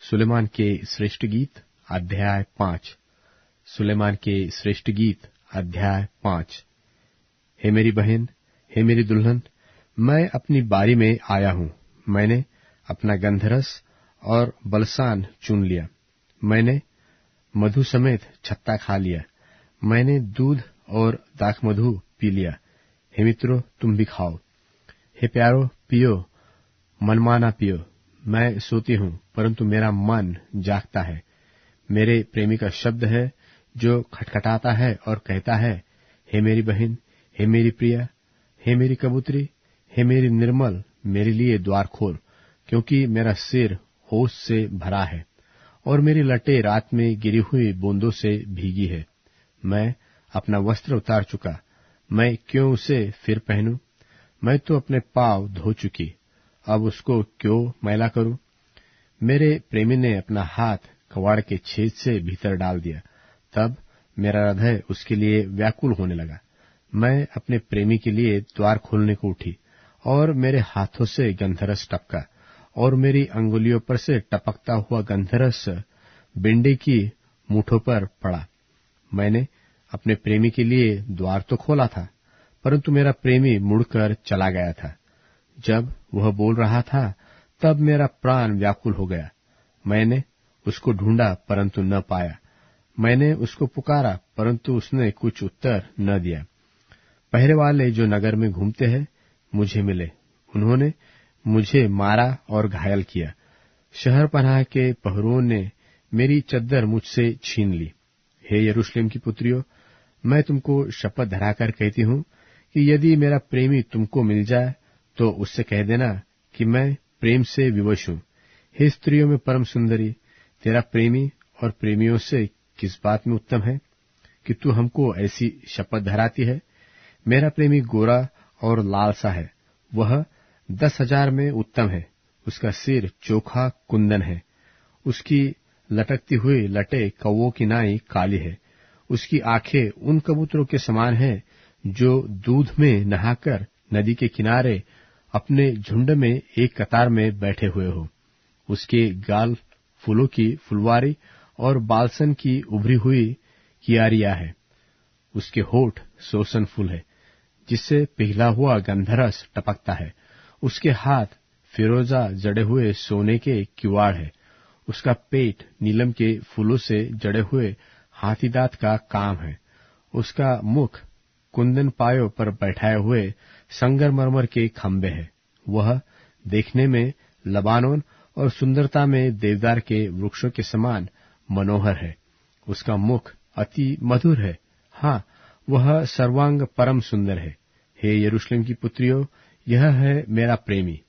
सुलेमान के श्रेष्ठ गीत अध्याय 5। सुलेमान के श्रेष्ठ गीत अध्याय 5। हे मेरी बहन, हे मेरी दुल्हन, मैं अपनी बारी में आया हूँ। मैंने अपना गंधरस और बलसान चुन लिया। मैंने मधु समेत छत्ता खा लिया। मैंने दूध और दाखमधु पी लिया। हे मित्रों, तुम भी खाओ। हे प्यारो, पियो, मनमाना पियो। मैं सोती हूँ, परंतु मेरा मन जागता है। मेरे प्रेमी का शब्द है जो खटखटाता है और कहता है, हे मेरी बहन, हे मेरी प्रिया, हे मेरी कबूतरी, हे मेरी निर्मल, मेरे लिए द्वार खोल, क्योंकि मेरा सिर होश से भरा है और मेरी लटें रात में गिरी हुई बूंदों से भीगी है। मैं अपना वस्त्र उतार चुका, मैं क्यों उसे फिर पहनूं? मैं तो अपने पांव धो चुकी, अब उसको क्यों मैला करूं? मेरे प्रेमी ने अपना हाथ कवाड़ के छेद से भीतर डाल दिया। तब मेरा हृदय उसके लिए व्याकुल होने लगा। मैं अपने प्रेमी के लिए द्वार खोलने को उठी और मेरे हाथों से गंधरस टपका और मेरी अंगुलियों पर से टपकता हुआ गंधरस बिंडे की मूठों पर पड़ा। मैंने अपने प्रेमी के लिए द्वार तो खोला था, परंतु मेरा प्रेमी मुड़कर चला गया था। जब वह बोल रहा था, तब मेरा प्राण व्याकुल हो गया। मैंने उसको ढूंढा, परंतु न पाया। मैंने उसको पुकारा, परंतु उसने कुछ उत्तर न दिया। पहरे वाले जो नगर में घूमते हैं मुझे मिले। उन्होंने मुझे मारा और घायल किया। शहर पनाह के पहरुओं ने मेरी चद्दर मुझसे छीन ली। हे यरूशलेम की पुत्रियों, मैं तुमको शपथ धराकर कहती हूँ कि यदि मेरा प्रेमी तुमको मिल जाए तो उससे कह देना कि मैं प्रेम से विवश हूँ। हे स्त्रियों में परम सुंदरी, तेरा प्रेमी और प्रेमियों से किस बात में उत्तम है कि तू हमको ऐसी शपथ धराती है? मेरा प्रेमी गोरा और लाल सा है, वह 10,000 में उत्तम है। उसका सिर चोखा कुंदन है, उसकी लटकती हुई लटें कौवों की नाई काली है। उसकी आंखें उन कबूतरों के समान हैं जो दूध में नहाकर नदी के किनारे अपने झुंड में एक कतार में बैठे हुए हो। उसके गाल फूलों की फुलवारी और बालसन की उभरी हुई कियारियां है। उसके होठ सोसन फूल है, जिससे पिघला हुआ गंधरस टपकता है। उसके हाथ फिरोजा जड़े हुए सोने के किवाड़ है। उसका पेट नीलम के फूलों से जड़े हुए हाथीदांत का काम है। उसका मुख कुंदन पायों पर बैठाए हुए संगमरमर के खंबे है। वह देखने में लबानोन और सुंदरता में देवदार के वृक्षों के समान मनोहर है। उसका मुख अति मधुर है। हाँ, वह सर्वांग परम सुंदर है। हे यरूशलेम की पुत्रियों, यह है मेरा प्रेमी।